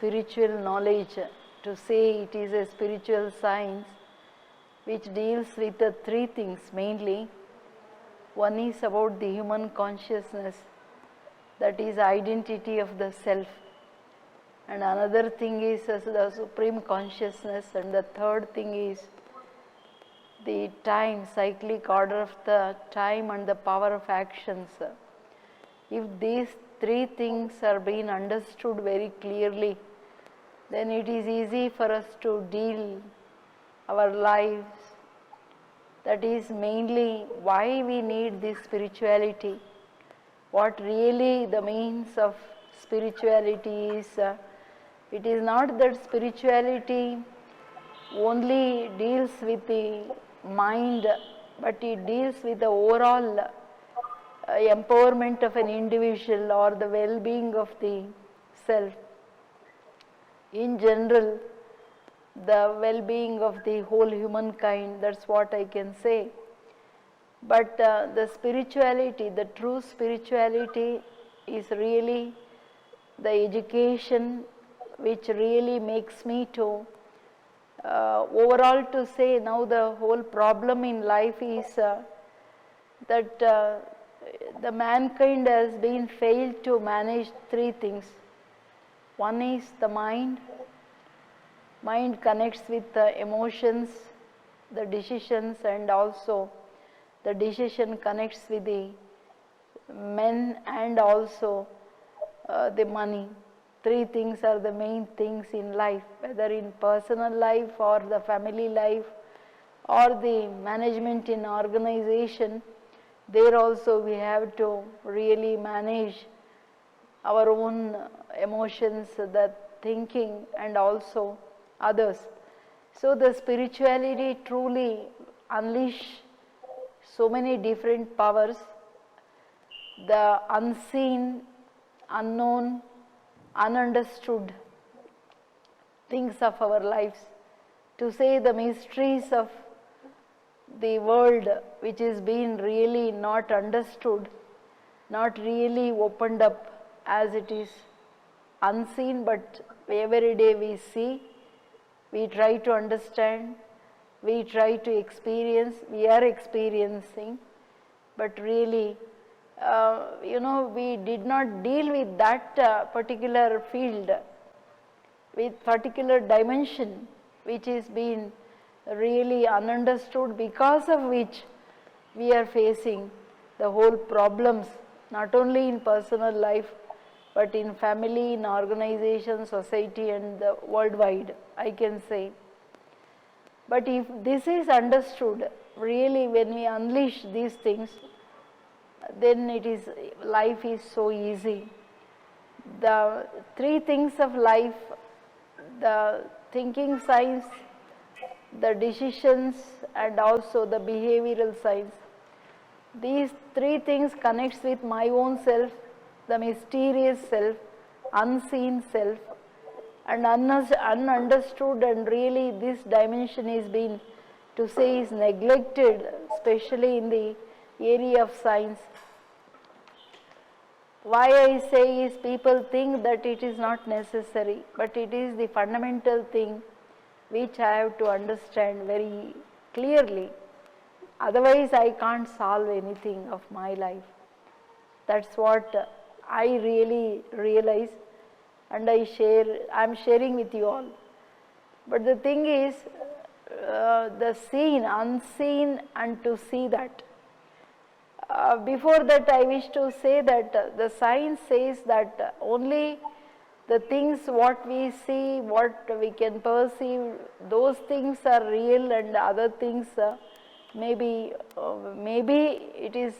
spiritual knowledge, to say it is a spiritual science which deals with the three things mainly. One is about the human consciousness, that is identity of the self, and another thing is as the supreme consciousness, and the third thing is the time, cyclic order of the time and the power of actions. If these three things are being understood very clearly, then it is easy for us to deal our lives. That is mainly why we need this spirituality. What really the means of spirituality is, it is not that spirituality only deals with the mind, but it deals with the overall empowerment of an individual or the well-being of the self. In general, the well-being of the whole humankind, that's what I can say. But the spirituality, the true spirituality is really the education which really makes me to overall to say now the whole problem in life is that the mankind has been failed to manage three things. One is the mind. Mind connects with the emotions, the decisions, and also the decision connects with the men and also the money. Three things are the main things in life, whether in personal life or the family life or the management in organization. There also we have to really manage our own emotions, the thinking, and also others. So the spirituality truly unleash so many different powers, the unseen, unknown, ununderstood things of our lives, to say the mysteries of the world which is being really not understood, not really opened up as it is unseen, but every day we see, we try to understand, we try to experience, we are experiencing, but really we did not deal with that particular field, with particular dimension which is being really ununderstood, because of which we are facing the whole problems, not only in personal life but in family, in organization, society, and worldwide, I can say. But if this is understood, really when we unleash these things, then life is so easy. The three things of life, the thinking science, the decisions, and also the behavioral science, these three things connects with my own self, the mysterious self, unseen self, and ununderstood, and really this dimension is being, to say, is neglected, especially in the area of science. Why I say is, people think that it is not necessary, but it is the fundamental thing which I have to understand very clearly. Otherwise I can't solve anything of my life. That's what I really realize, and I'm sharing with you all. But the thing is, the seen, unseen, and to see that. Before that, I wish to say that the science says that only the things what we see, what we can perceive, those things are real, and other things maybe it is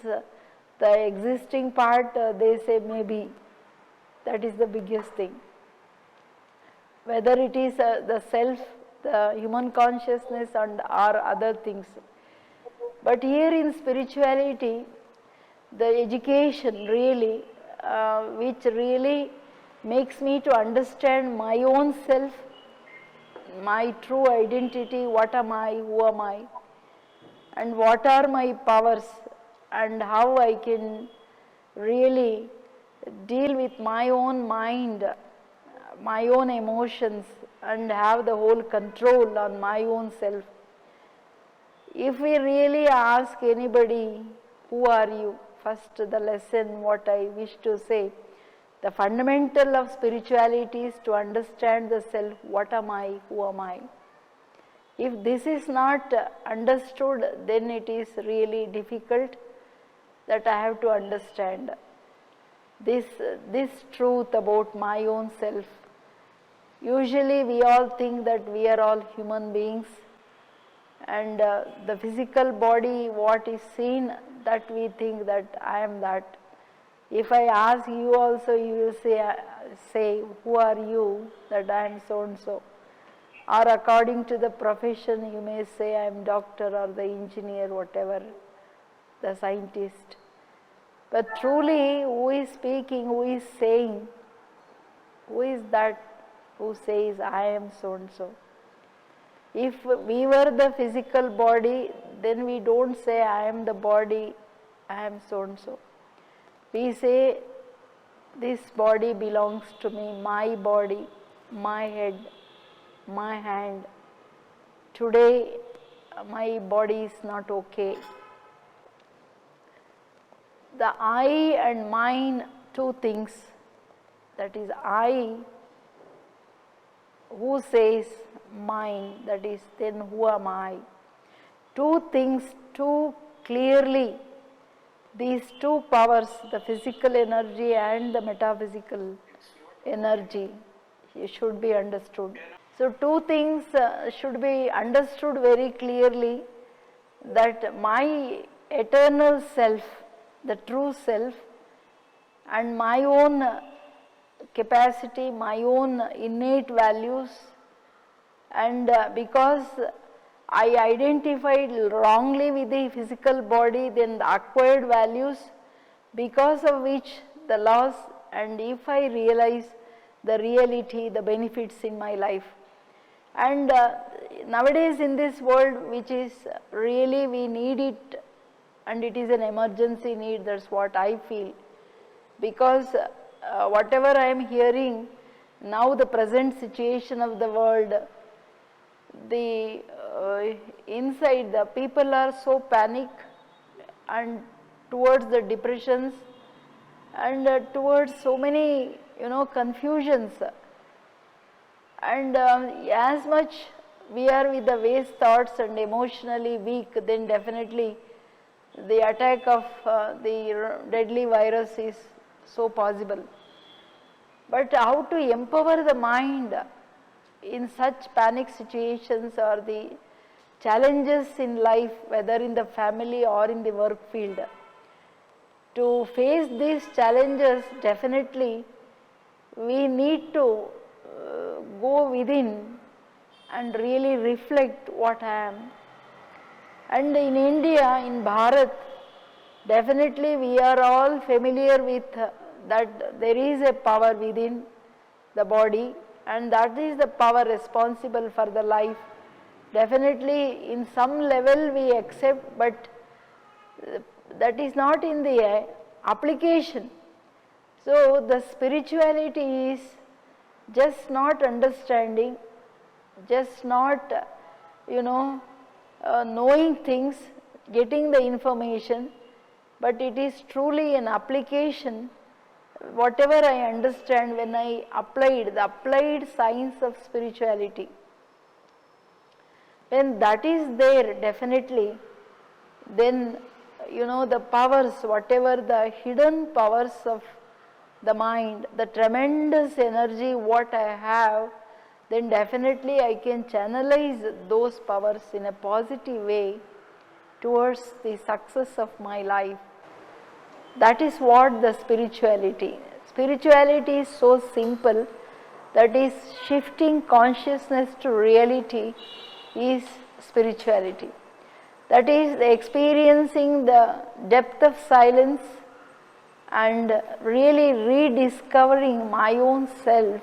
the existing part, they say maybe. That is the biggest thing. Whether it is the self, the human consciousness, and or other things. But here in spirituality, the education really, which really makes me to understand my own self, my true identity, what am I, who am I, and what are my powers, and how I can really deal with my own mind, my own emotions and have the whole control on my own self. If we really ask anybody, who are you? First, the lesson what I wish to say, the fundamental of spirituality is to understand the self, what am I, who am I? If this is not understood, then it is really difficult that I have to understand this truth about my own self. Usually we all think that we are all human beings, and the physical body, what is seen, that we think that I am that. If I ask you also, you will say who are you, that I am so and so. Or according to the profession, you may say I am doctor or the engineer, whatever, the scientist. But truly, who is speaking, who is saying, who is that who says I am so and so? If we were the physical body, then we don't say I am the body, I am so and so. We say this body belongs to me, my body, my head, my hand. Today my body is not okay. The I and mine, two things, that is I, who says mine, that is then who am I? Two things, too clearly, these two powers, the physical energy and the metaphysical energy, should be understood. So two things should be understood very clearly, that my eternal self, the true self, and my own capacity, my own innate values, and because I identified wrongly with the physical body, then the acquired values, because of which the loss, and if I realize the reality, the benefits in my life. And nowadays in this world, which is really we need it, and it is an emergency need, that's what I feel. Because whatever I am hearing, now the present situation of the world, the inside the people are so panic and towards the depressions and towards so many confusions, and as much we are with the waste thoughts and emotionally weak, then definitely the attack of the deadly virus is so possible. But how to empower the mind in such panic situations or the challenges in life, whether in the family or in the work field? To face these challenges, definitely we need to go within and really reflect what I am. And in India, in Bharat, definitely we are all familiar with that there is a power within the body, and that is the power responsible for the life. Definitely in some level we accept, but that is not in the application. So the spirituality is just not understanding, just not knowing things, getting the information, but it is truly an application. Whatever I understand, when I applied, the applied science of spirituality, when that is there, definitely, then the powers, whatever the hidden powers of the mind, the tremendous energy what I have, then definitely I can channelize those powers in a positive way towards the success of my life. That is what the spirituality. Spirituality is so simple, that is shifting consciousness to reality is spirituality. That is experiencing the depth of silence and really rediscovering my own self,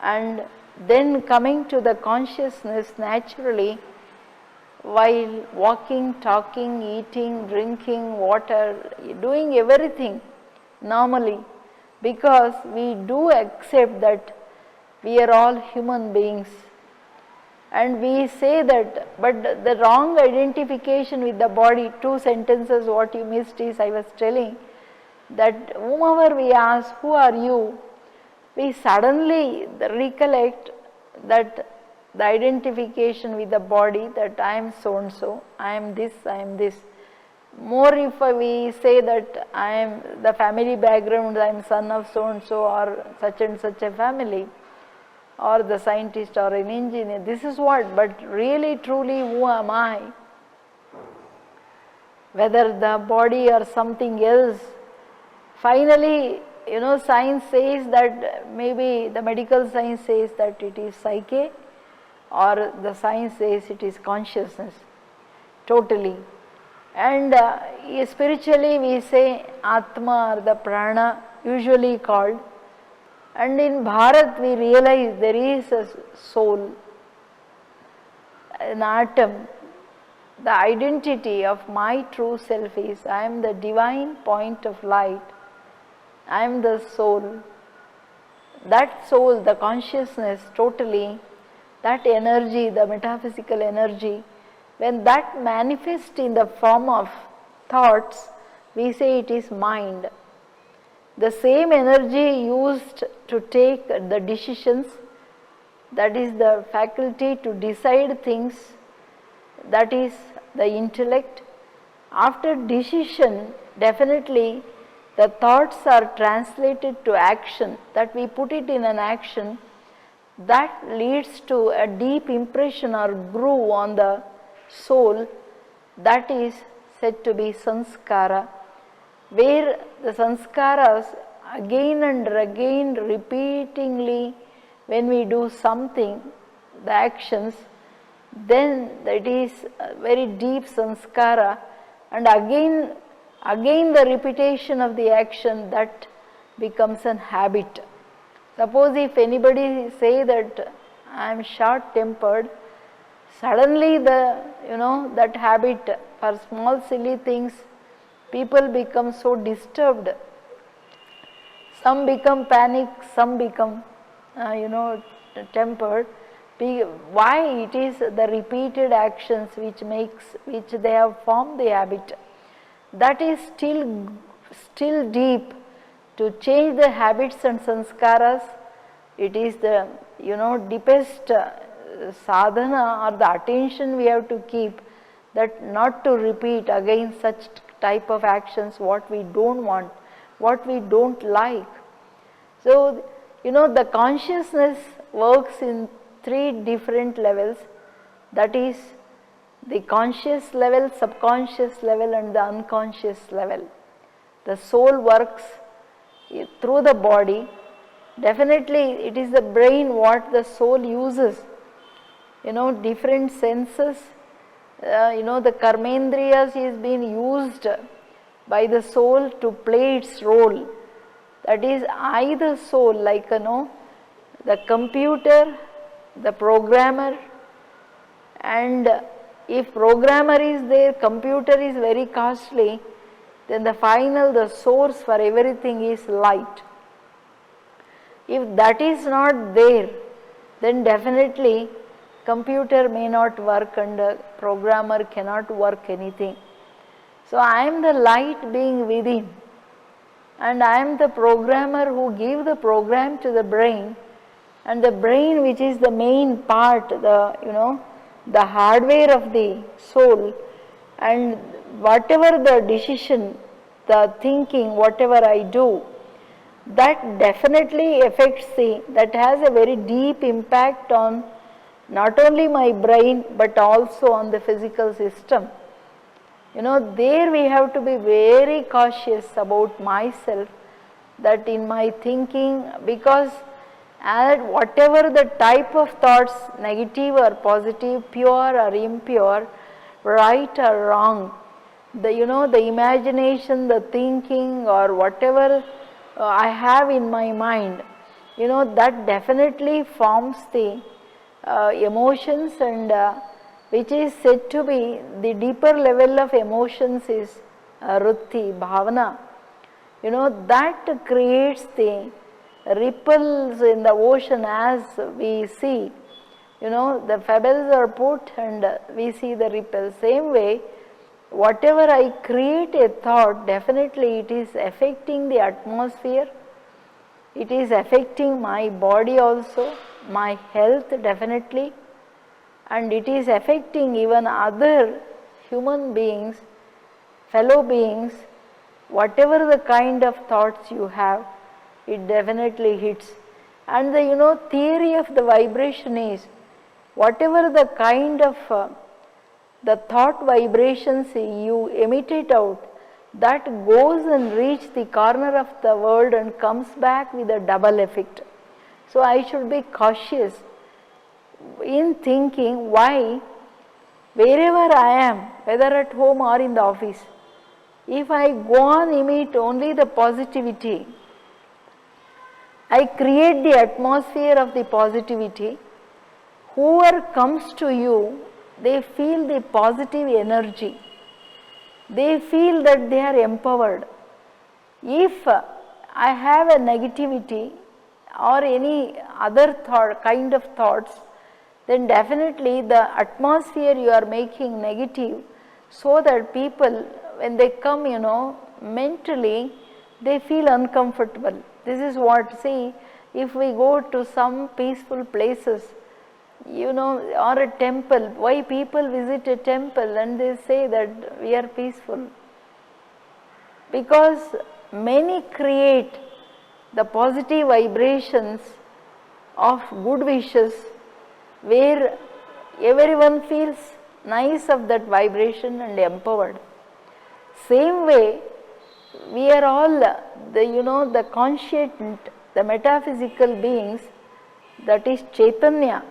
and then coming to the consciousness naturally while walking, talking, eating, drinking water, doing everything normally, because we do accept that We are all human beings. And we say that, but the wrong identification with the body, 2 sentences what you missed is I was telling that whomever we ask, who are you? We suddenly recollect that the identification with the body, that I am so and so, I am this, I am this. More if we say that I am the family background, I am son of so and so or such and such a family, or the scientist or an engineer, this is what, but really truly who am I? Whether the body or something else. Finally, science says that maybe the medical science says that it is psyche, or the science says it is consciousness, totally. And spiritually we say Atma or the Prana, usually called. And in Bharat we realize there is a soul, an atom. The identity of my true self is I am the divine point of light. I am the soul. That soul, the consciousness, totally, that energy, the metaphysical energy, when that manifests in the form of thoughts, we say it is mind. The same energy used to take the decisions, that is the faculty to decide things, that is the intellect. After decision, definitely the thoughts are translated to action, that we put it in an action, that leads to a deep impression or groove on the soul, that is said to be sanskara, where the sanskaras again and again repeatingly, when we do something, the actions, then that is a very deep sanskara, and again the repetition of the action, that becomes an habit. Suppose if anybody say that I am short tempered, suddenly that habit for small silly things, people become so disturbed. Some become panic, some become tempered. Why? It is the repeated actions which they have formed the habit. That is still deep. To change the habits and sanskaras, it is the deepest sadhana or the attention we have to keep, that not to repeat again such type of actions what we don't want, what we don't like. So the consciousness works in 3 different levels, that is the conscious level, subconscious level and the unconscious level. The soul works through the body. Definitely it is the brain what the soul uses, different senses, the karmendriyas is being used by the soul to play its role. That is, I the soul, like the computer, the programmer, and if programmer is there, computer is very costly, then the source for everything is light. If that is not there, then definitely computer may not work and programmer cannot work anything. So I am the light being within, and I am the programmer who give the program to the brain, and the brain, which is the main part, the hardware of the soul, and whatever the decision, the thinking, whatever I do, that definitely affects that has a very deep impact on not only my brain but also on the physical system. There we have to be very cautious about myself, that in my thinking, because whatever the type of thoughts, negative or positive, pure or impure, right or wrong, the imagination, the thinking or whatever I have in my mind, that definitely forms the emotions, and which is said to be the deeper level of emotions is rutti, bhavana. That creates the ripples in the ocean as we see. You know, the pebbles are put and we see the ripples. Same way, whatever I create a thought, definitely it is affecting the atmosphere, it is affecting my body also, my health definitely, and it is affecting even other human beings, fellow beings. Whatever the kind of thoughts you have, it definitely hits. And the theory of the vibration is, whatever the kind of the thought vibrations you emitted out, that goes and reach the corner of the world and comes back with a double effect. So I should be cautious in thinking why wherever I am, whether at home or in the office, if I go on emit only the positivity, I create the atmosphere of the positivity, whoever comes to you, they feel the positive energy, they feel that they are empowered. If I have a negativity or any other kind of thoughts, then definitely the atmosphere you are making negative, so that people, when they come, mentally they feel uncomfortable. This is what, see, if we go to some peaceful places, or a temple, why people visit a temple and they say that we are peaceful? Because many create the positive vibrations of good wishes, where everyone feels nice of that vibration and empowered. Same way, we are all the conscient, the metaphysical beings, that is Chaitanya,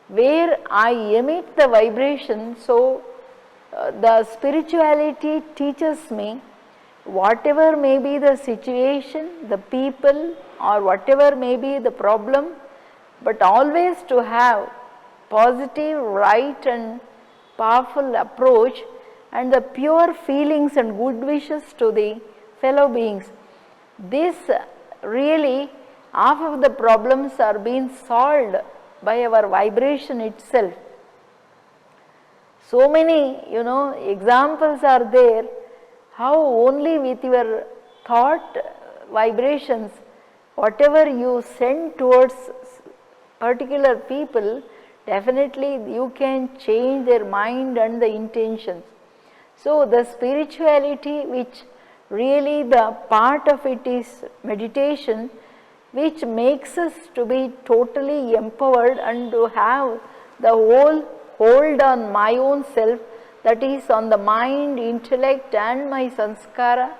where I emit the vibration. So the spirituality teaches me, whatever may be the situation, the people, or whatever may be the problem, but always to have positive, right and powerful approach and the pure feelings and good wishes to the fellow beings. This really, half of the problems are being solved by our vibration itself. So many, examples are there, how only with your thought vibrations, whatever you send towards particular people, definitely you can change their mind and the intentions. So the spirituality, which really the part of it is meditation, which makes us to be totally empowered and to have the whole hold on my own self, that is on the mind, intellect and my sanskara,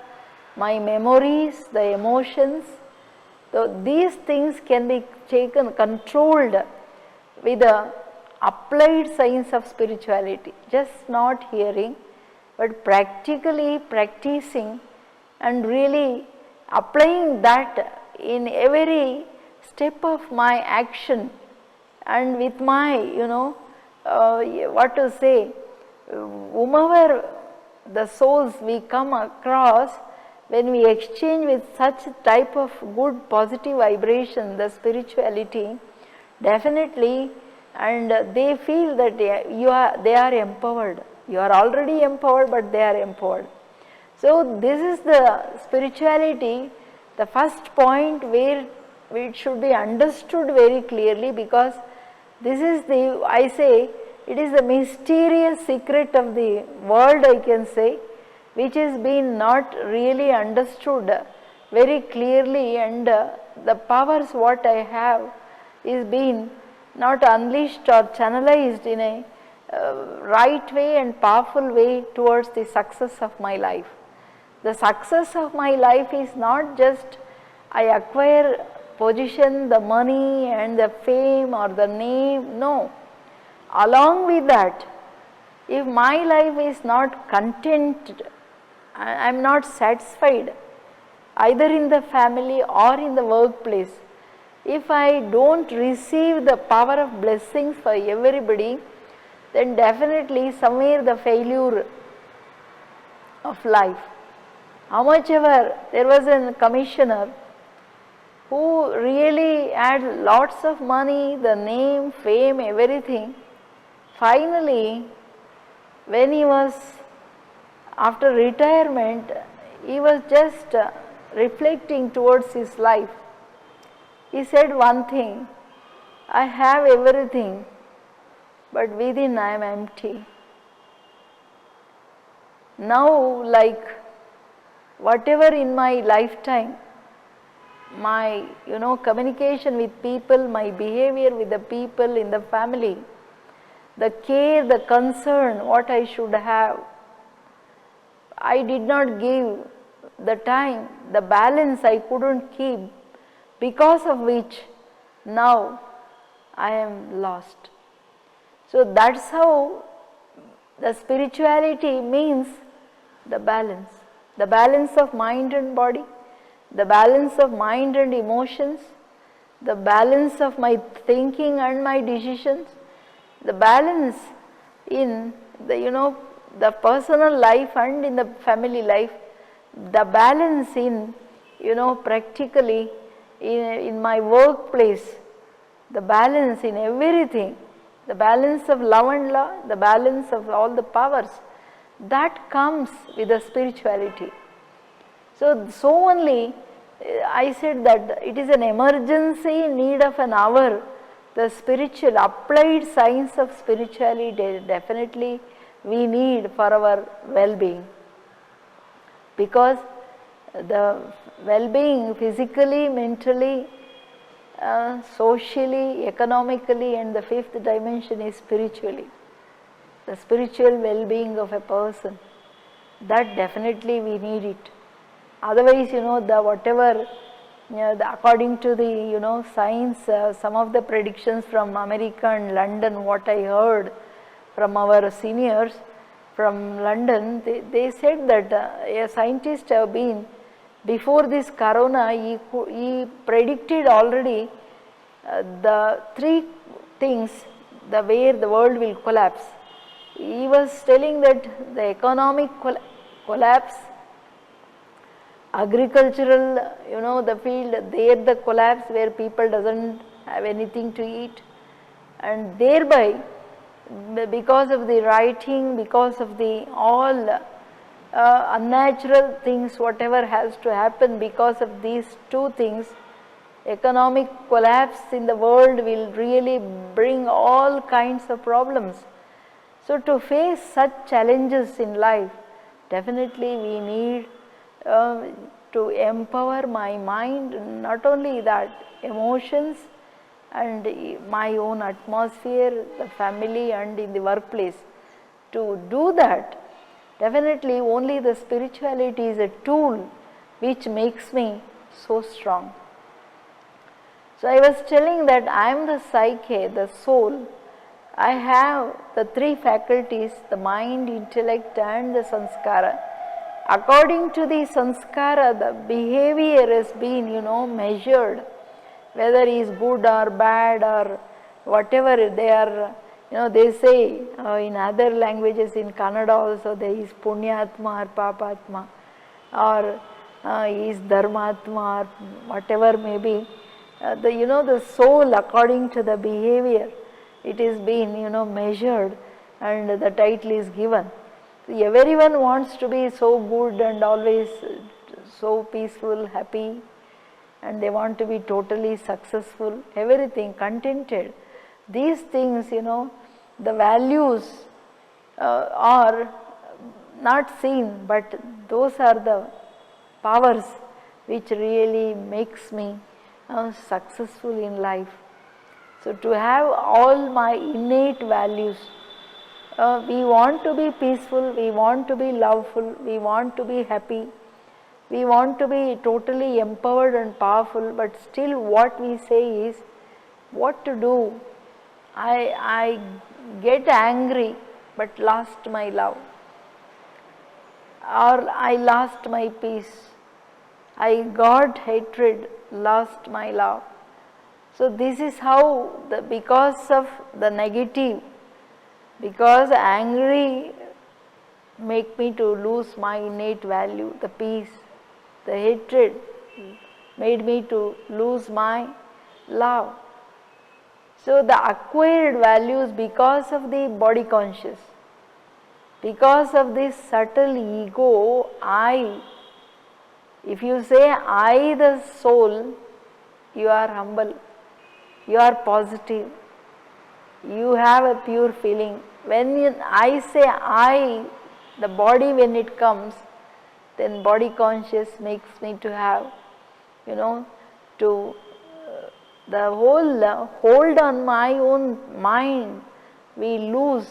my memories, the emotions. So these things can be taken, controlled with the applied science of spirituality, just not hearing, but practically practicing and really applying that in every step of my action, and with my, whomever the souls we come across, when we exchange with such type of good positive vibration, the spirituality, definitely, and they feel that they are empowered. You are already empowered, but they are empowered. So this is the spirituality, the first point where it should be understood very clearly, because this is the, I say, it is the mysterious secret of the world, I can say, which is being not really understood very clearly, and the powers what I have is being not unleashed or channelized in a right way and powerful way towards the success of my life. The success of my life is not just I acquire position, the money and the fame or the name, no. Along with that, if my life is not content, I am not satisfied either in the family or in the workplace, if I don't receive the power of blessings for everybody, then definitely somewhere the failure of life. How much ever, there was a commissioner who really had lots of money, the name, fame, everything. Finally, when he was after retirement, he was just reflecting towards his life. He said one thing, I have everything, but within I am empty. Now, like whatever in my lifetime, my communication with people, my behavior with the people in the family, the care, the concern, what I should have, I did not give the time, the balance I couldn't keep, because of which now I am lost. So that's how the spirituality means the balance of mind and body, the balance of mind and emotions, the balance of my thinking and my decisions, the balance in the personal life and in the family life, the balance in practically in my workplace, the balance in everything, the balance of love and law, the balance of all the powers, that comes with the spirituality. So only I said that it is an emergency need of an hour. The spiritual, applied science of spirituality definitely we need for our well-being, because the well-being physically, mentally, socially, economically, and the fifth dimension is spiritually. The spiritual well-being of a person, that definitely we need it. Otherwise, the whatever, according to the science, some of the predictions from America and London, what I heard from our seniors from London, they said that a scientist have been, before this corona, he predicted already the three things, the where the world will collapse. He was telling that the economic collapse, agricultural, the field, there the collapse where people doesn't have anything to eat, and thereby because of the writing, because of the all unnatural things, whatever has to happen, because of these two things, economic collapse in the world will really bring all kinds of problems. So to face such challenges in life, definitely we need to empower my mind, not only that, emotions and my own atmosphere, the family and in the workplace. To do that, definitely only the spirituality is a tool which makes me so strong. So I was telling that I am the psyche, the soul. I have the three faculties, the mind, intellect and the sanskara. According to the sanskara, the behavior has been, measured, whether he is good or bad or whatever they are, they say in other languages, in Kannada also, there is punyatma or papatma, or he is dharmatma or whatever may be. The soul, according to the behavior, it is being, measured and the title is given. So everyone wants to be so good and always so peaceful, happy, and they want to be totally successful, everything, contented. These things, the values are not seen, but those are the powers which really makes me successful in life. So to have all my innate values, we want to be peaceful, we want to be loveful, we want to be happy, we want to be totally empowered and powerful, but still what we say is, what to do? I get angry but lost my love, or I lost my peace, I got hatred, lost my love. So this is how, because of the negative, because angry make me to lose my innate value, the peace, the hatred made me to lose my love. So the acquired values because of the body conscious, because of this subtle ego, I. If you say I the soul, you are humble, you are positive, you have a pure feeling. When I say I, the body when it comes, then body conscious makes me to have, to the whole hold on my own mind we lose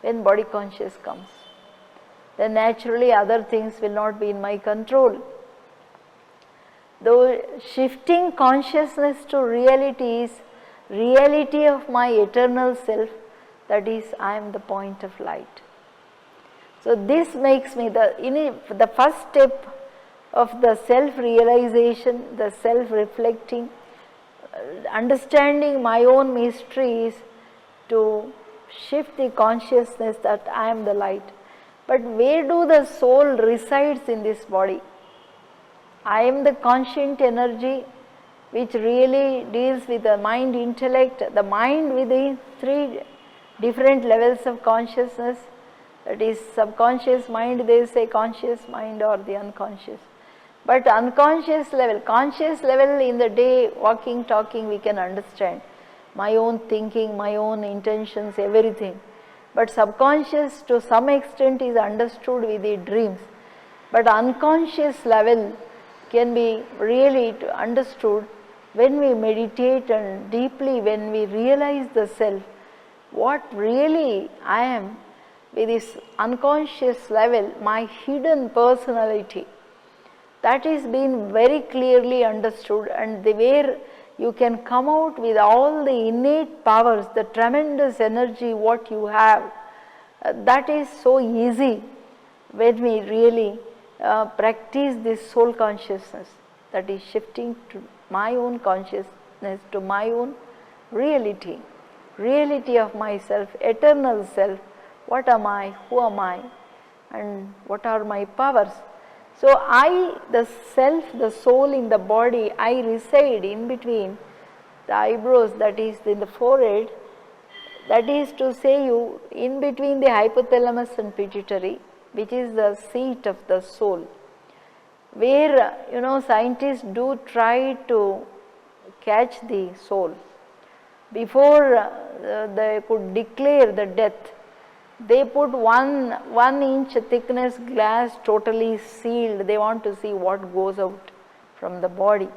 when body conscious comes. Then naturally other things will not be in my control. Though shifting consciousness to reality is reality of my eternal self, that is, I am the point of light. So this makes me the first step of the self-realization, the self-reflecting, understanding my own mysteries, to shift the consciousness that I am the light. But where do the soul resides in this body? I am the conscient energy which really deals with the mind, intellect, the mind with the three different levels of consciousness, that is subconscious mind, they say conscious mind or the unconscious. But unconscious level, conscious level in the day, walking, talking, we can understand. My own thinking, my own intentions, everything. But subconscious to some extent is understood with the dreams. But unconscious level can be really understood when we meditate and deeply when we realize the self, what really I am with this unconscious level, my hidden personality. That is being very clearly understood, and where you can come out with all the innate powers, the tremendous energy what you have, that is so easy when we really practice this soul consciousness, that is shifting to my own consciousness, to my own reality, reality of myself, eternal self. What am I, who am I, and what are my powers? So I, the self, the soul in the body, I reside in between the eyebrows, that is in the forehead, that is to say you in between the hypothalamus and pituitary, which is the seat of the soul, where scientists do try to catch the soul. Before they could declare the death, they put 1 inch thickness glass totally sealed. They want to see what goes out from the body.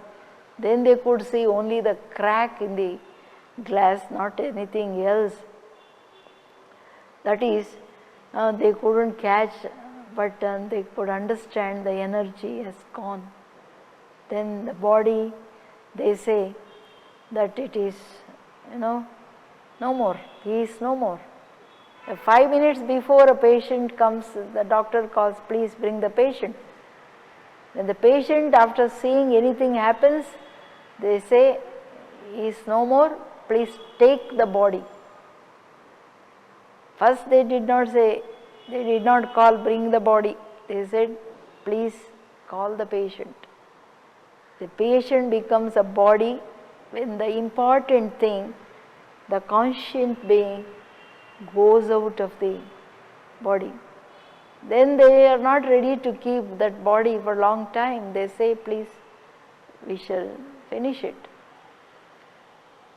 Then they could see only the crack in the glass, not anything else. That is, they couldn't catch, but they could understand the energy has gone. Then the body, they say that it is, no more, he is no more. 5 minutes before a patient comes, the doctor calls, please bring the patient. When the patient, after seeing anything happens, they say, he is no more, please take the body. First they did not say, they did not call, bring the body. They said, please call the patient. The patient becomes a body when the important thing, the conscient being, goes out of the body. Then they are not ready to keep that body for a long time. They say, please, we shall finish it.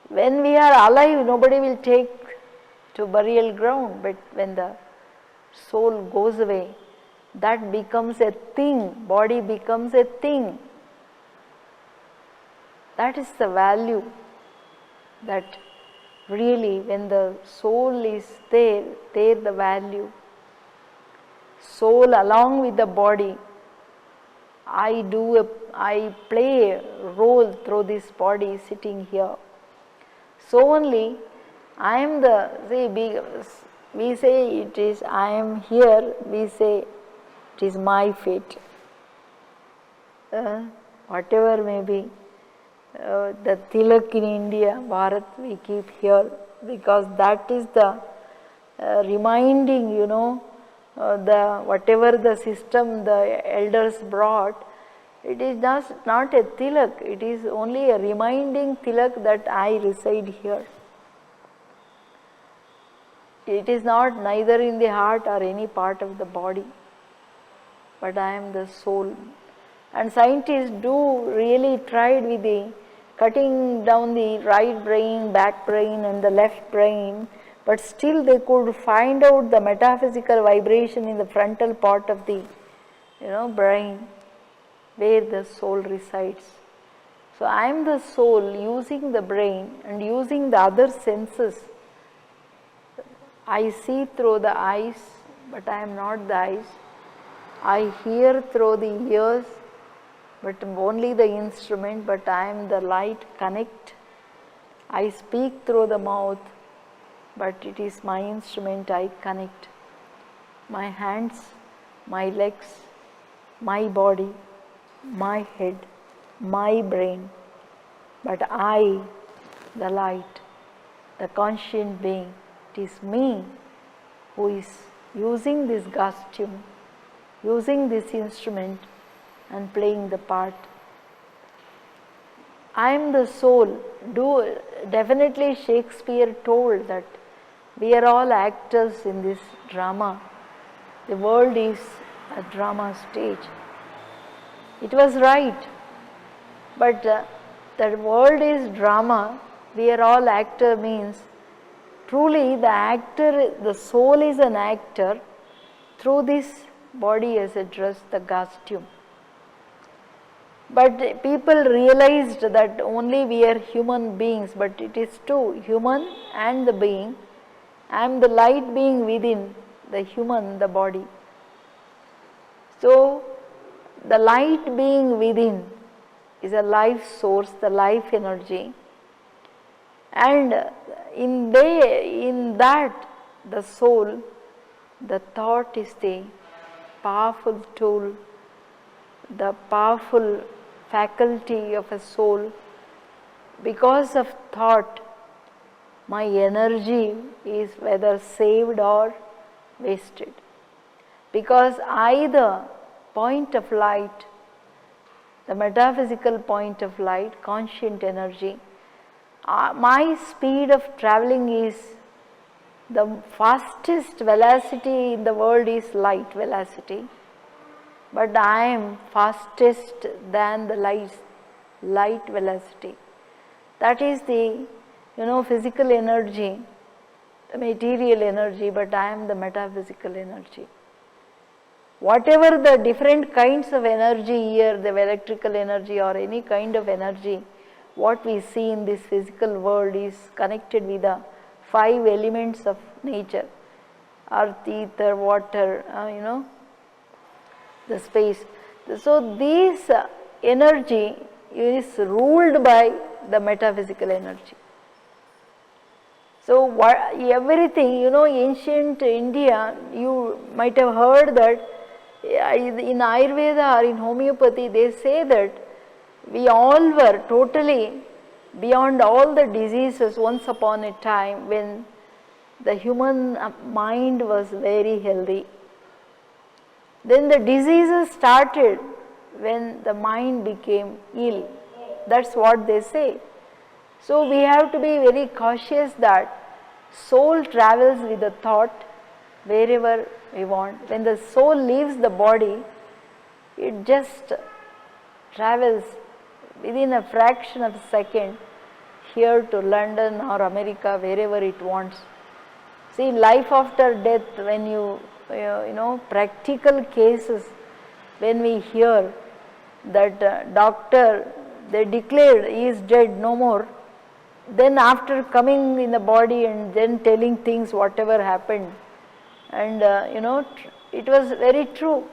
When we are alive, nobody will take to burial ground, but when the soul goes away, that becomes a thing, body becomes a thing. That is the value, that really when the soul is there the value. Soul along with the body, I play a role through this body sitting here. So only I am we say it is, I am here, we say it is my fate. Whatever may be, the tilak in India, Bharat, we keep here because that is the reminding, the whatever the system the elders brought, It is not a tilak, it is only a reminding tilak that I reside here. It is not neither in the heart or any part of the body, but I am the soul. And scientists do really tried with the cutting down the right brain, back brain and the left brain, but still they could find out the metaphysical vibration in the frontal part of the brain where the soul resides. So I am the soul using the brain and using the other senses. I see through the eyes, but I am not the eyes. I hear through the ears, but only the instrument, but I am the light connect. I speak through the mouth, but it is my instrument I connect. My hands, my legs, my body, my head, my brain, but I, the light, the conscient being, it is me who is using this costume, using this instrument and playing the part. I am the soul. Definitely Shakespeare told that we are all actors in this drama. The world is a drama stage. It was right, but the world is drama, we are all actor means truly the actor, the soul is an actor through this body as a dress, the costume. But people realized that only we are human beings, but it is two, human and the being. I am the light being within the human, the body. So the light being within is a life source, the life energy, and in that the soul, the thought is the powerful tool, the powerful faculty of a soul. Because of thought, my energy is whether saved or wasted. Because I, the point of light, the metaphysical point of light, conscient energy, my speed of traveling is the fastest velocity in the world is light velocity, but I am fastest than the light velocity. That is the physical energy, the material energy, but I am the metaphysical energy. Whatever the different kinds of energy here, the electrical energy or any kind of energy, what we see in this physical world is connected with the 5 elements of nature, earth, ether, water, the space. So this energy is ruled by the metaphysical energy. So everything, ancient India, you might have heard that in Ayurveda or in homeopathy, they say that we all were totally beyond all the diseases once upon a time when the human mind was very healthy. Then the diseases started when the mind became ill. That's what they say. So we have to be very cautious that soul travels with the thought wherever we want. When the soul leaves the body, it just travels within a fraction of a second here to London or America, wherever it wants. See, life after death, when practical cases, when we hear that doctor, they declared he is dead, no more. Then after coming in the body and then telling things whatever happened, and it was very true.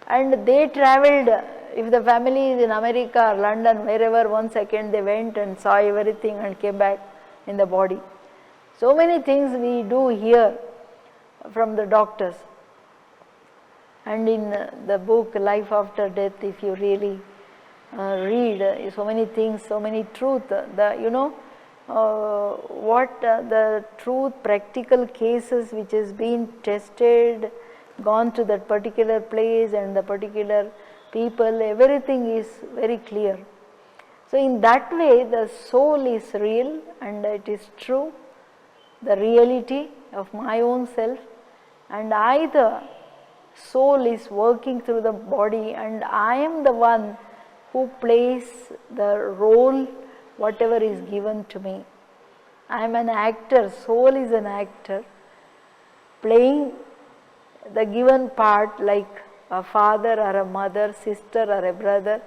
And they travelled, if the family is in America or London, wherever, 1 second they went and saw everything and came back in the body. So many things we do hear from the doctors. And in the book Life After Death, if you really read, so many things, so many truth, the truth, practical cases which has been tested, gone to that particular place and the particular people, everything is very clear. So in that way the soul is real and it is true, the reality of my own self, and I, the soul, is working through the body, and I am the one who plays the role whatever is given to me. I am an actor, soul is an actor playing the given part, like a father or a mother, sister or a brother,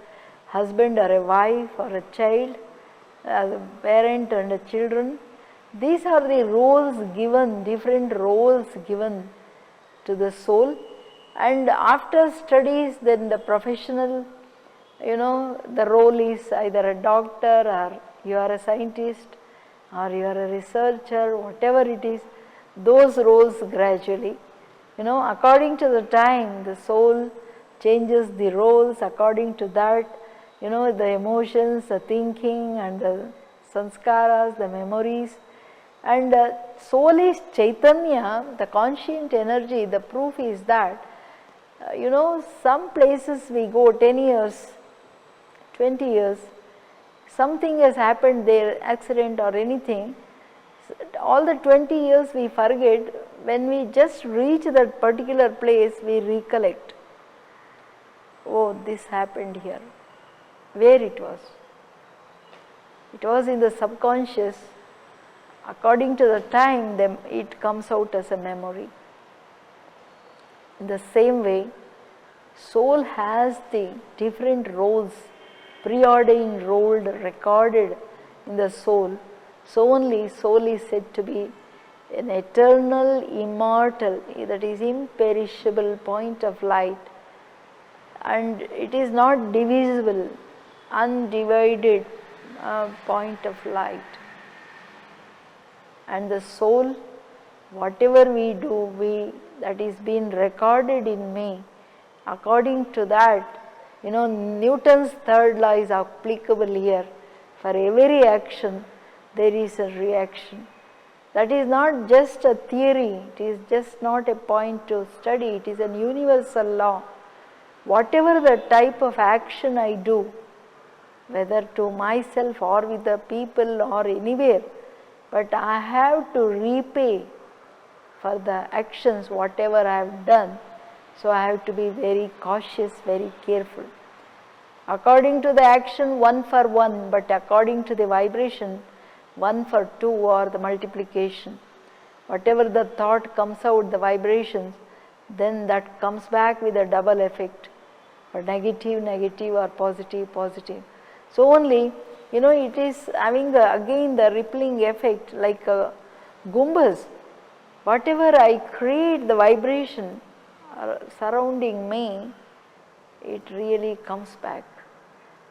husband or a wife or a child, a parent and a children. These are the roles given, different roles given to the soul, and after studies then the professional, the role is either a doctor or you are a scientist or you are a researcher, whatever it is, those roles gradually, according to the time the soul changes the roles according to that, the emotions, the thinking and the sanskaras, the memories. And soul is Chaitanya, the conscient energy. The proof is that, some places we go 10 years, 20 years, something has happened there, accident or anything, all the 20 years we forget, when we just reach that particular place we recollect, oh, this happened here, where it was. It was in the subconscious. According to the time, then it comes out as a memory. In the same way, soul has the different roles, preordained, rolled, recorded in the soul. So only soul is said to be an eternal, immortal, that is imperishable point of light, and it is not divisible, undivided point of light. And the soul, whatever we do, that is being recorded in me. According to that, Newton's third law is applicable here. For every action there is a reaction. That is not just a theory, it is just not a point to study, it is a universal law. Whatever the type of action I do, whether to myself or with the people or anywhere, but I have to repay for the actions whatever I have done. So I have to be very cautious, very careful. According to the action, 1 for 1, but according to the vibration, 1 for 2 or the multiplication. Whatever the thought comes out, the vibrations, then that comes back with a double effect, or negative, negative or positive, positive. So only, it is having again the rippling effect like a gumbas. Whatever I create, the vibration surrounding me, it really comes back.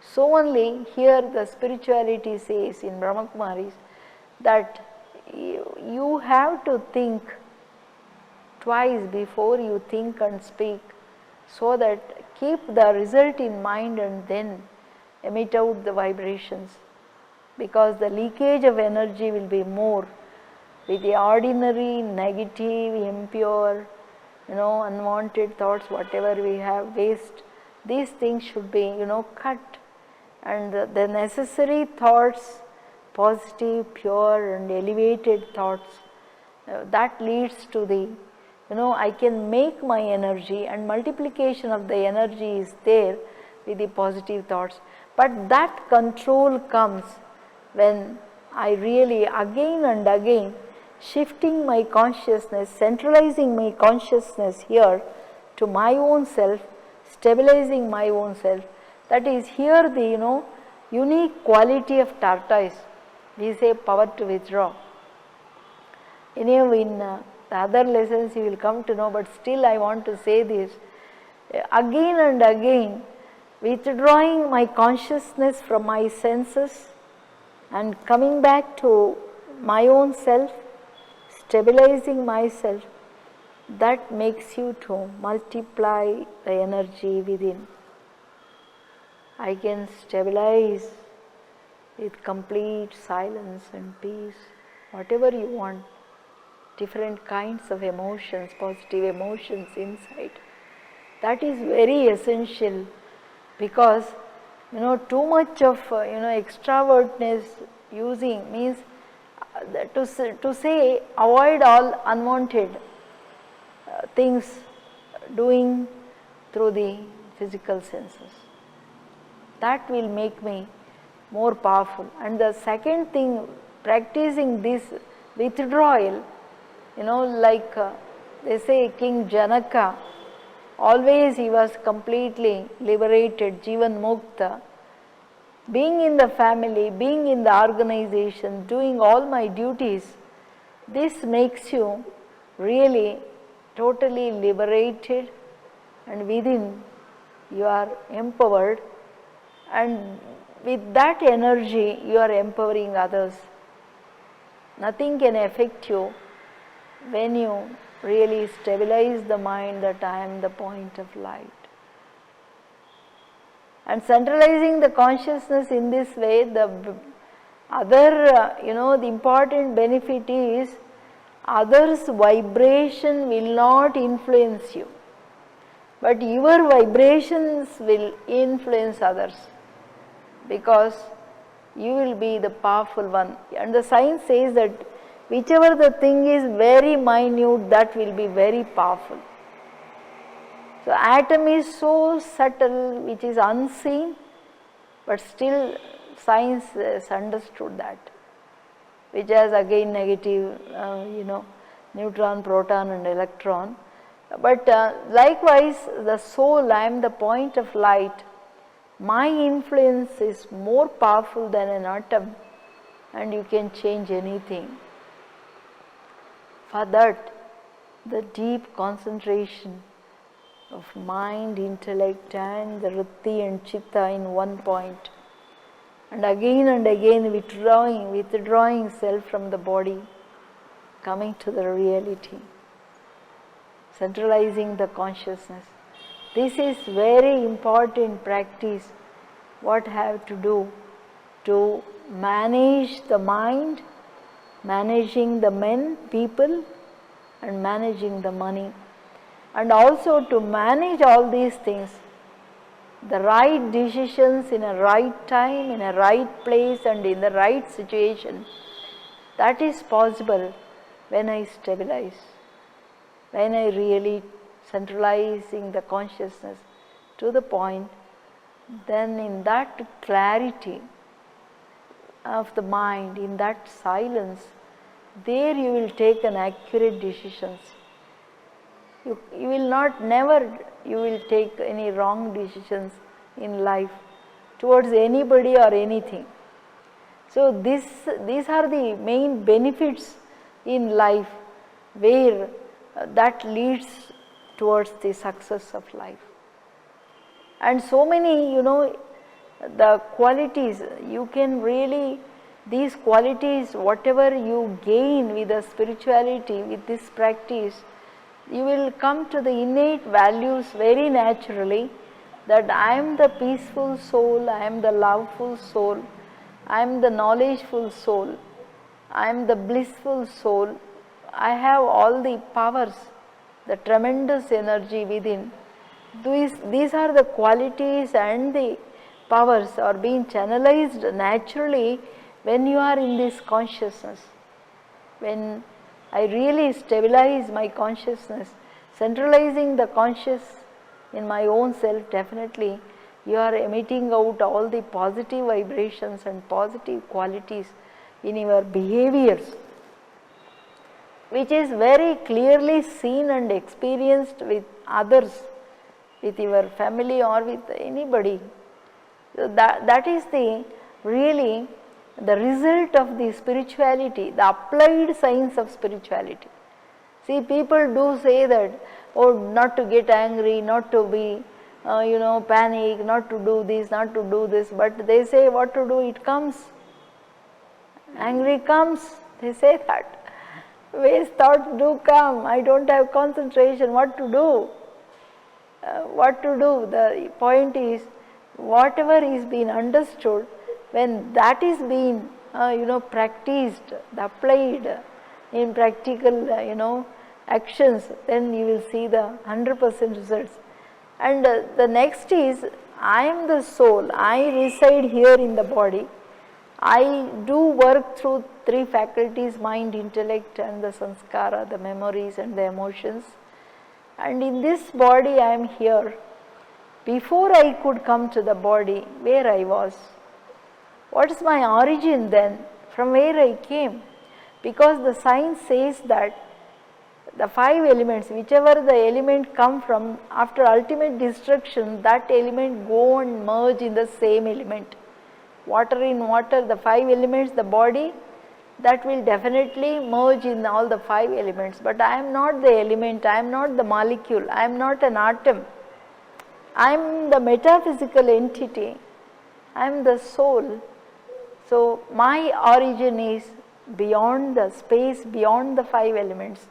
So only here the spirituality says in Brahma Kumaris that you have to think twice before you think and speak, so that keep the result in mind and then emit out the vibrations, because the leakage of energy will be more with the ordinary, negative, impure, unwanted thoughts, whatever we have, waste. These things should be, cut, and the necessary thoughts, positive, pure and elevated thoughts, that leads to the, I can make my energy, and multiplication of the energy is there with the positive thoughts. But that control comes when I really again and again shifting my consciousness, centralizing my consciousness here to my own self, stabilizing my own self. That is here the unique quality of tortoise. We say power to withdraw. Anyhow, in the other lessons you will come to know, but still I want to say this. Again and again, withdrawing my consciousness from my senses and coming back to my own self, stabilizing myself, that makes you to multiply the energy within. I can stabilize with complete silence and peace, whatever you want, different kinds of emotions, positive emotions inside. That is very essential because too much of extrovertness using means to say avoid all unwanted things doing through the physical senses. That will make me more powerful. And the second thing, practicing this withdrawal, like they say King Janaka, always he was completely liberated, Jivan Mukta. Being in the family, being in the organization, doing all my duties, this makes you really totally liberated, and within you are empowered, and with that energy you are empowering others. Nothing can affect you when you really stabilize the mind that I am the point of light. And centralizing the consciousness in this way, the other, the important benefit is others' vibration will not influence you, but your vibrations will influence others, because you will be the powerful one. And the science says that whichever the thing is very minute, that will be very powerful. So atom is so subtle, which is unseen, but still science has understood that, which has again negative, neutron, proton and electron. But likewise the soul, I am the point of light, my influence is more powerful than an atom, and you can change anything. For that, the deep concentration of mind, intellect and the Vritti and Chitta in one point, and again withdrawing self from the body, coming to the reality, centralizing the consciousness. This is very important practice, what I have to do to manage the mind, managing the men, people, and managing the money. And also to manage all these things, the right decisions in a right time, in a right place and in the right situation, that is possible when I stabilize, when I really centralizing the consciousness to the point, then in that clarity of the mind, in that silence, there you will take an accurate decisions. You will you will take any wrong decisions in life towards anybody or anything. So these are the main benefits in life, where that leads towards the success of life. And so many, the qualities, you can really, these qualities, whatever you gain with the spirituality, with this practice, you will come to the innate values very naturally, that I am the peaceful soul, I am the loveful soul, I am the knowledgeful soul, I am the blissful soul, I have all the powers, the tremendous energy within. These are the qualities and the powers are being channelized naturally when you are in this consciousness. When I really stabilize my consciousness, centralizing the conscious in my own self, definitely you are emitting out all the positive vibrations and positive qualities in your behaviors, which is very clearly seen and experienced with others, with your family or with anybody. So that is the really the result of the spirituality, the applied science of spirituality. See, people do say that, oh, not to get angry, not to be, panic, not to do this, not to do this, but they say what to do, it comes. Angry comes, they say that. Waste thoughts do come, I don't have concentration, what to do? The point is, whatever is being understood, when that is being practiced, applied in practical actions, then you will see the 100% results. And the next is, I am the soul, I reside here in the body. I do work through three faculties, mind, intellect and the sanskara, the memories and the emotions. And in this body I am here. Before I could come to the body, where I was. What is my origin then? From where I came? Because the science says that the five elements, whichever the element come from, after ultimate destruction, that element go and merge in the same element. Water in water, the five elements, the body, that will definitely merge in all the five elements. But I am not the element, I am not the molecule, I am not an atom. I am the metaphysical entity, I am the soul. So my origin is beyond the space, beyond the five elements.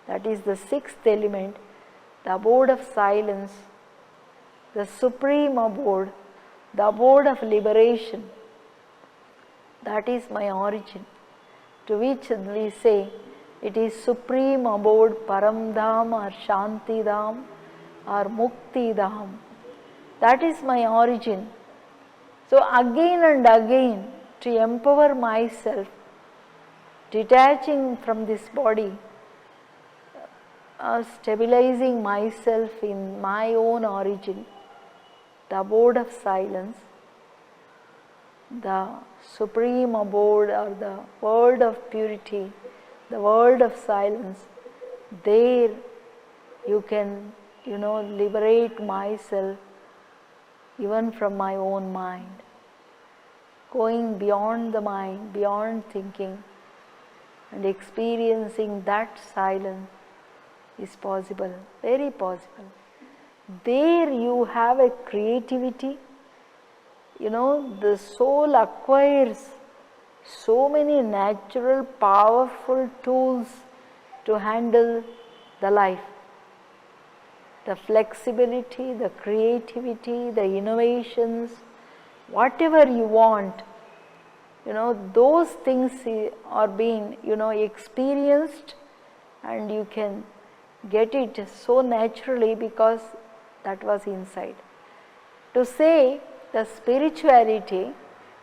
That is the sixth element, the abode of silence, the supreme abode, the abode of liberation. That is my origin, to which we say it is supreme abode, Paramdham or Shantidham or Muktidham. That is my origin. So again and again, to empower myself, detaching from this body, stabilizing myself in my own origin, the abode of silence, the supreme abode or the world of purity, the world of silence. There you can, liberate myself even from my own mind. Going beyond the mind, beyond thinking and experiencing that silence is possible, very possible. There you have a creativity, the soul acquires so many natural, powerful tools to handle the life. The flexibility, the creativity, the innovations, whatever you want, those things are being, experienced, and you can get it so naturally because that was inside. To say the spirituality,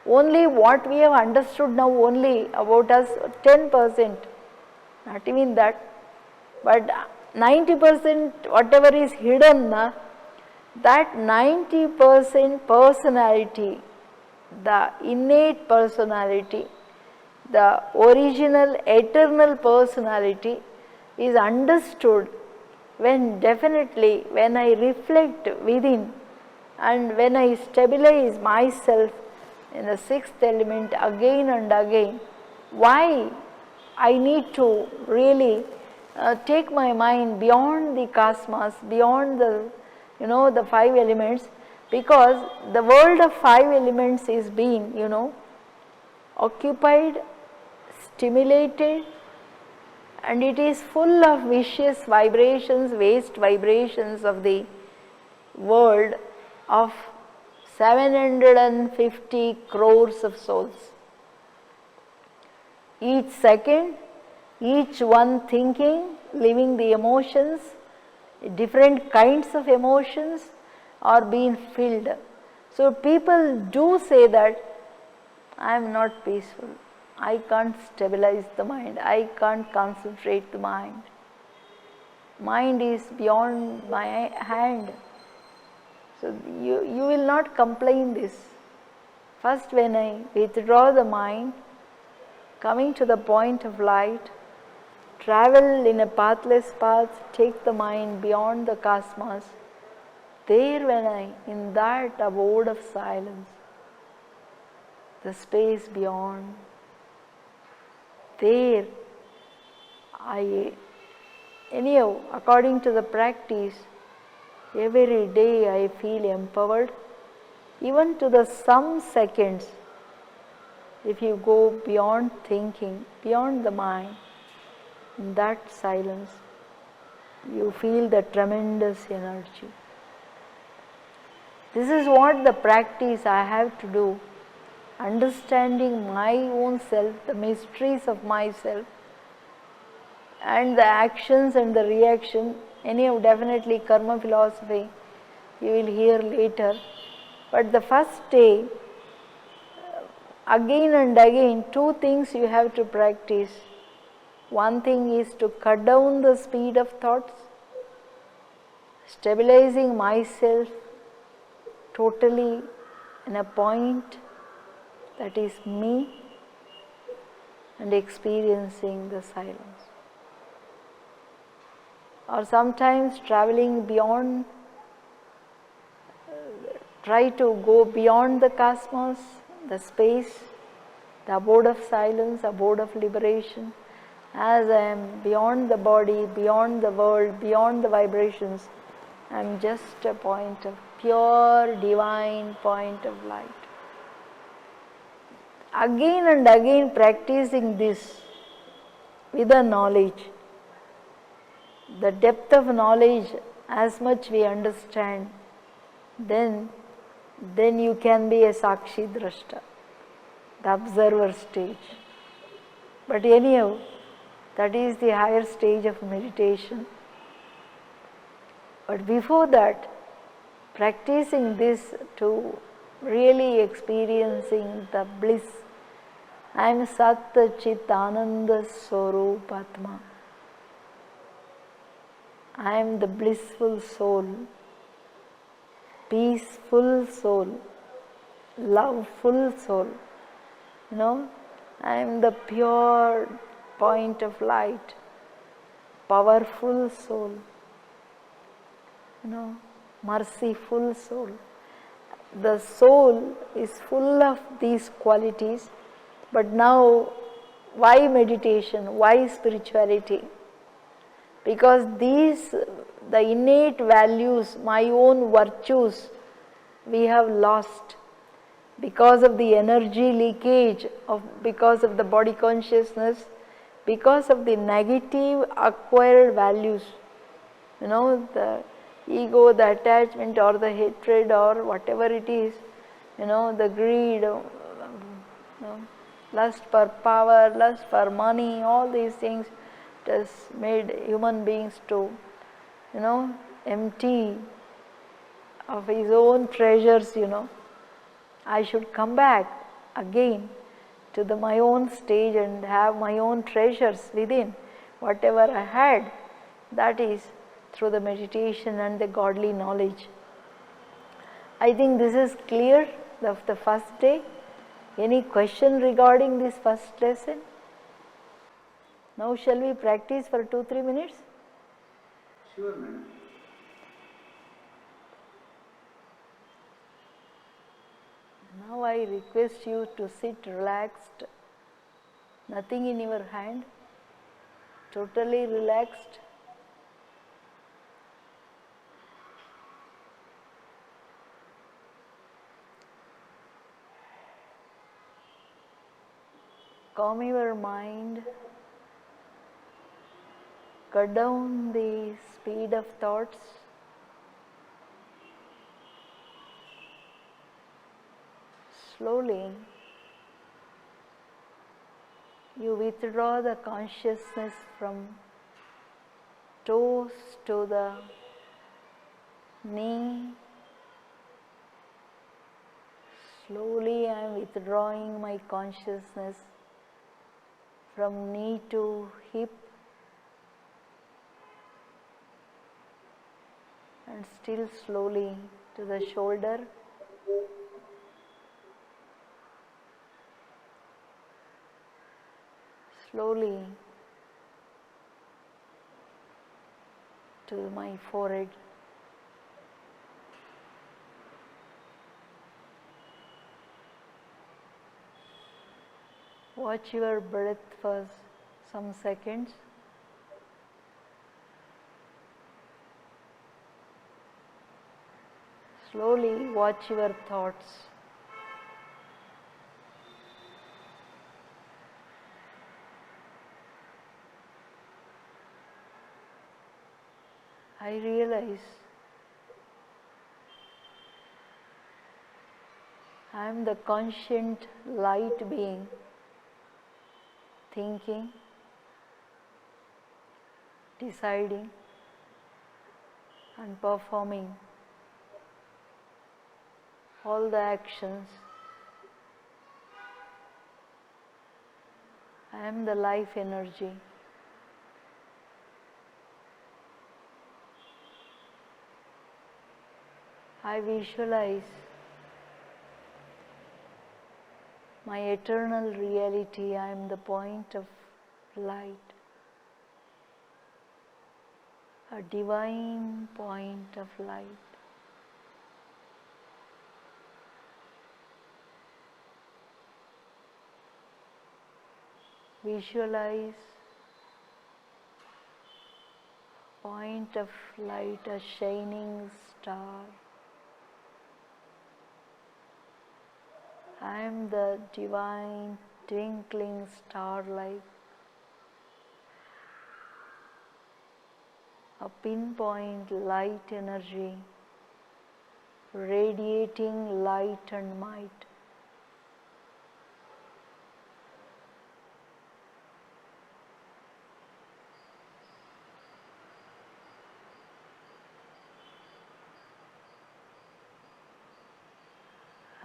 only what we have understood now only about us, 10%, not even that, but 90% whatever is hidden, that 90% personality, the innate personality, the original eternal personality is understood when definitely when I reflect within and when I stabilize myself in the sixth element again and again. Why I need to really take my mind beyond the cosmos, beyond the the five elements, because the world of five elements is being occupied, stimulated, and it is full of vicious vibrations, waste vibrations of the world of 750 crores of souls. Each second, each one thinking, living the emotions, different kinds of emotions are being filled. So people do say that I am not peaceful, I can't stabilize the mind, I can't concentrate the mind. Mind is beyond my hand. So you will not complain this. First when I withdraw the mind, coming to the point of light, travel in a pathless path, take the mind beyond the cosmos. There when I, in that abode of silence, the space beyond, there anyhow, according to the practice, every day I feel empowered, even to the some seconds. If you go beyond thinking, beyond the mind, in that silence, you feel the tremendous energy. This is what the practice I have to do, understanding my own self, the mysteries of myself, and the actions and the reaction. Anyhow, definitely karma philosophy you will hear later. But the first day, again and again, two things you have to practice. One thing is to cut down the speed of thoughts, stabilizing myself totally in a point that is me, and experiencing the silence. Or sometimes traveling beyond, try to go beyond the cosmos, the space, the abode of silence, abode of liberation. As I am beyond the body, beyond the world, beyond the vibrations, I am just a point of pure divine point of light. Again and again practicing this with the knowledge, the depth of knowledge, as much we understand, then you can be a Sakshi Drashta, the observer stage. But anyhow, that is the higher stage of meditation. But before that, practicing this to really experiencing the bliss. I am Sat Chit Ananda Swarupatma. I am the blissful soul, peaceful soul, loveful soul. I am the pure point of light, powerful soul, merciful soul. The soul is full of these qualities, but now why meditation? Why spirituality? Because these, the innate values, my own virtues, we have lost because of the energy leakage, because of the body consciousness, because of the negative acquired values, the ego, the attachment or the hatred or whatever it is, the greed, lust for power, lust for money, all these things has made human beings to, empty of his own treasures, I should come back again to my own stage and have my own treasures within. Whatever I had, that is through the meditation and the godly knowledge. I think this is clear of the first day. Any question regarding this first lesson? Now shall we practice for 2-3 minutes? Sure, madam. Now I request you to sit relaxed, nothing in your hand, totally relaxed. Calm your mind, cut down the speed of thoughts. Slowly, you withdraw the consciousness from toes to the knee. Slowly, I am withdrawing my consciousness from knee to hip, and still slowly to the shoulder. Slowly to my forehead. Watch your breath for some seconds. Slowly watch your thoughts. I realize I am the conscient light being, thinking, deciding and performing. all the actions. I am the life energy. I visualize my eternal reality. I am the point of light, a divine point of light. Visualize point of light, a shining star. I am the divine twinkling starlight, a pinpoint light energy, radiating light and might.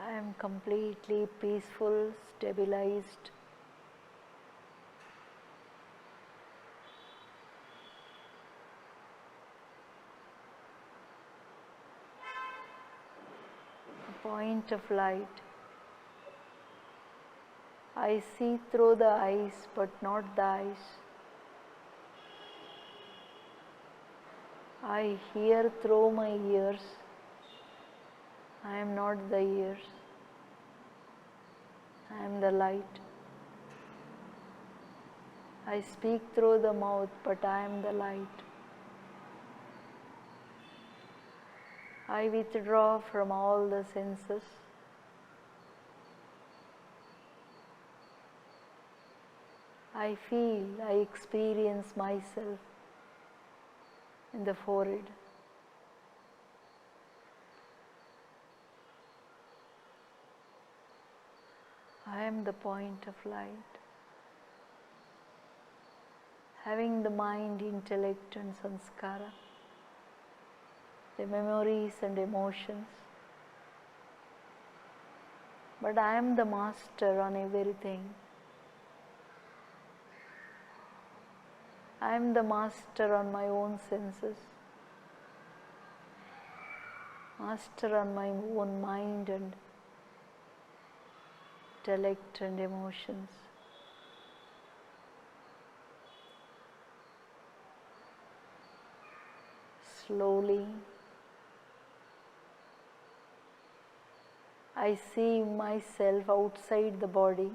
I am completely peaceful, stabilized. A point of light. I see through the eyes, but not the eyes. I hear through my ears. I am not the ears. I am the light. I speak through the mouth, but I am the light. I withdraw from all the senses. I feel, I experience myself in the forehead. I am the point of light. Having the mind, intellect and sanskara, the memories and emotions. But I am the master on everything. I am the master on my own senses, master on my own mind and intellect and emotions. Slowly, I see myself outside the body.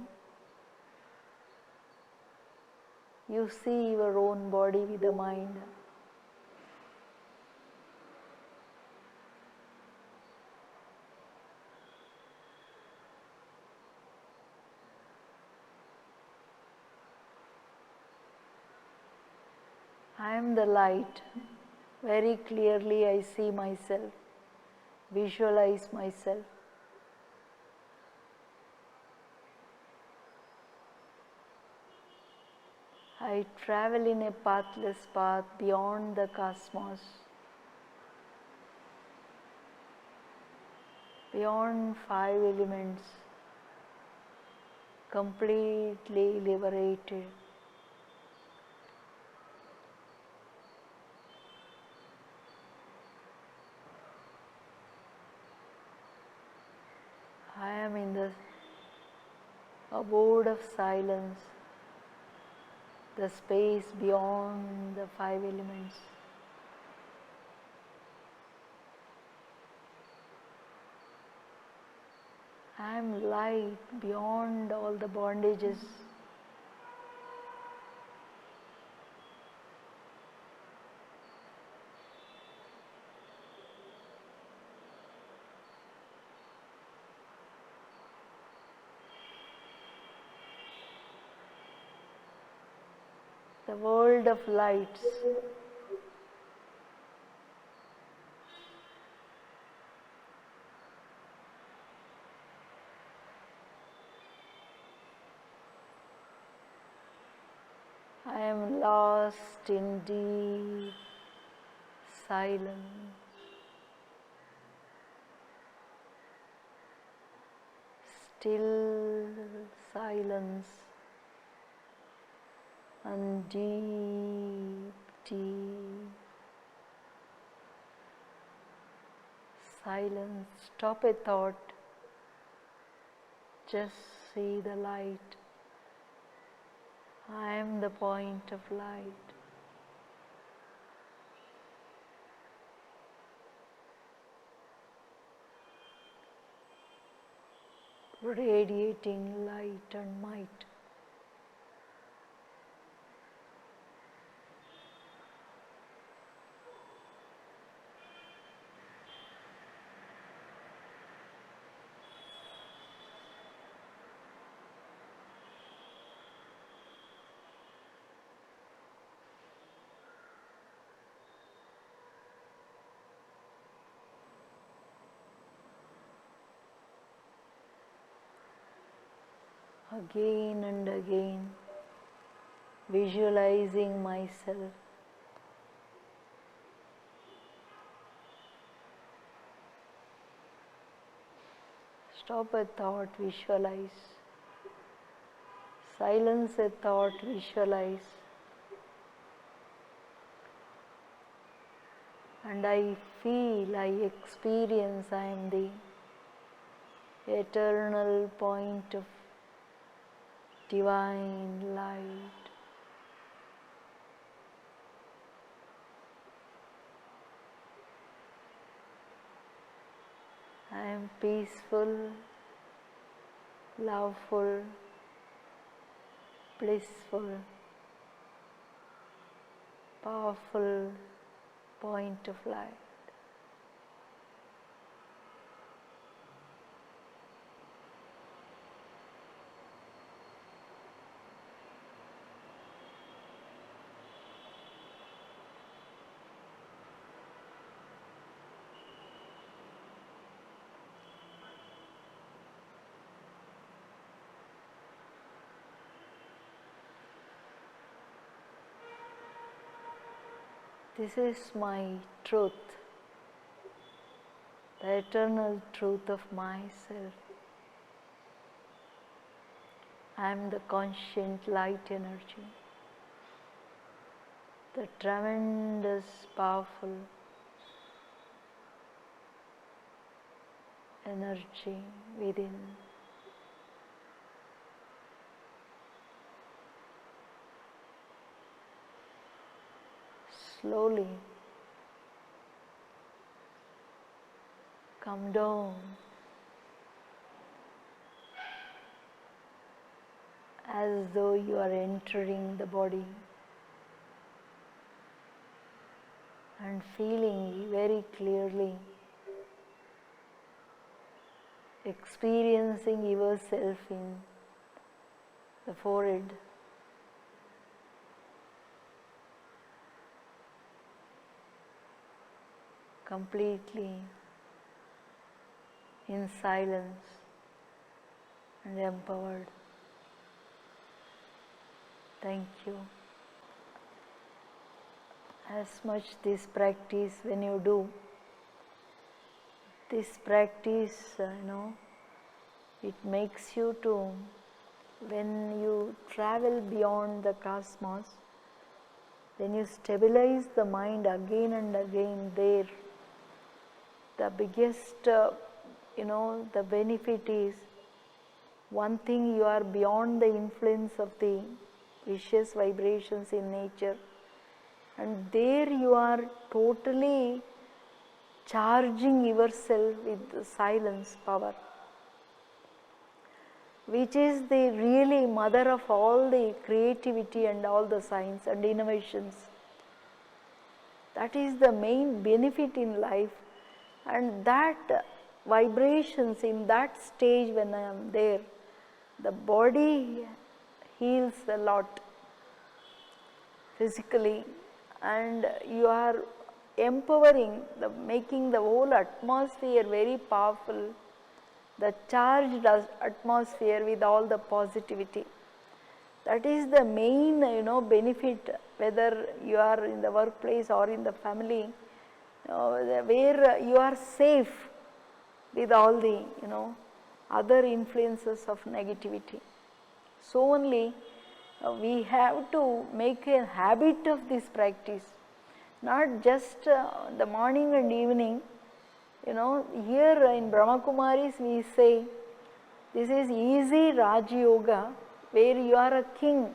You see your own body with the mind. I am the light. Very clearly I see myself, visualize myself. I travel in a pathless path beyond the cosmos, beyond 5 elements, completely liberated. I am in the abode of silence, the space beyond the 5 elements. I am light beyond all the bondages. The world of lights. I am lost in deep silence. still silence and deep, deep silence. Stop a thought, just see the light. I am the point of light. Radiating light and might. Again and again, visualizing myself. Stop a thought, visualize. Silence a thought, visualize. And I feel, I experience I am the eternal point of divine light. I am peaceful, loveful, blissful, powerful point of light. This is my truth, the eternal truth of myself. I am the conscient light energy, the tremendous, powerful energy within. Slowly come down as though you are entering the body and feeling very clearly, experiencing yourself in the forehead. Completely in silence and empowered. Thank you. As much this practice, when you do this practice, it makes you to, when you travel beyond the cosmos, when you stabilize the mind again and again there, the biggest, the benefit is, one thing, you are beyond the influence of the vicious vibrations in nature, and there you are totally charging yourself with the silence power, which is the really mother of all the creativity and all the science and innovations. That is the main benefit in life, and that vibrations in that stage, when I am there, the body heals a lot physically, and you are empowering, making the whole atmosphere very powerful, the charged atmosphere with all the positivity. That is the main benefit, whether you are in the workplace or in the family, where you are safe with all the other influences of negativity. So only we have to make a habit of this practice, not just the morning and evening. You know, here in Brahma Kumaris we say this is easy Raj Yoga, where you are a king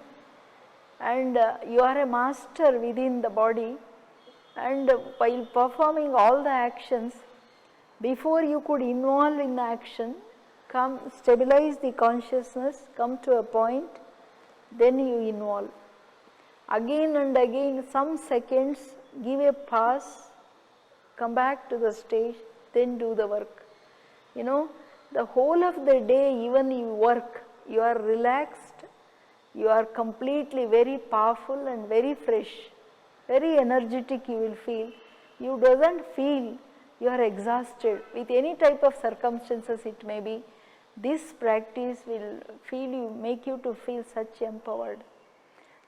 and you are a master within the body, and while performing all the actions, before you could involve in the action, come stabilize the consciousness, come to a point, then you involve. Again and again, some seconds, give a pause, come back to the stage, then do the work. You know, the whole of the day, even you work, you are relaxed, you are completely very powerful and very fresh, very energetic you will feel. You doesn't feel you are exhausted with any type of circumstances it may be. This practice will make you to feel such empowered.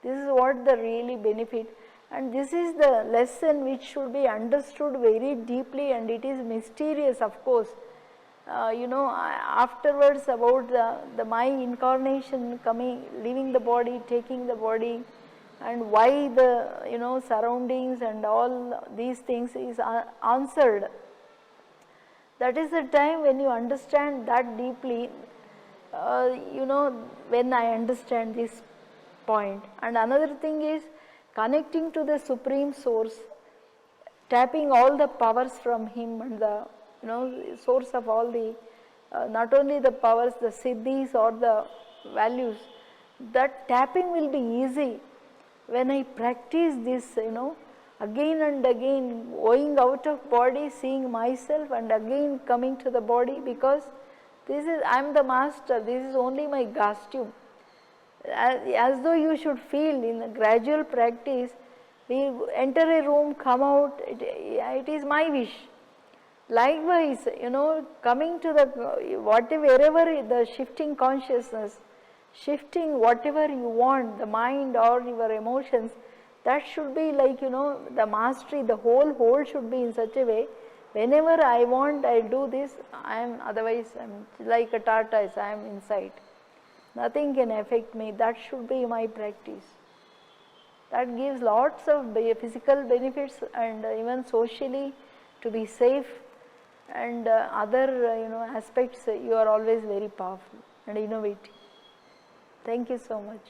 This is what the really benefit, and this is the lesson which should be understood very deeply, and it is mysterious, of course. You know, afterwards about the my incarnation coming, leaving the body, taking the body, and why the, you know, surroundings and all these things is answered. That is the time when you understand that deeply, you know, when I understand this point. And another thing is connecting to the Supreme Source, tapping all the powers from Him and the, you know, source of all the, not only the powers, the siddhis or the values, that tapping will be easy when I practice this, you know, again and again, going out of body, seeing myself, and again coming to the body, because this is, I am the master, this is only my costume. As though you should feel in a gradual practice, we enter a room, come out, it is my wish. Likewise, you know, coming to the, wherever the shifting consciousness, shifting whatever you want, the mind or your emotions, that should be like, you know, the mastery, the whole should be in such a way, whenever I want, I do this, I am, otherwise I am like a tortoise, I am inside. Nothing can affect me, that should be my practice. That gives lots of physical benefits and even socially, to be safe, and other you know, aspects, you are always very powerful and innovative. Thank you so much.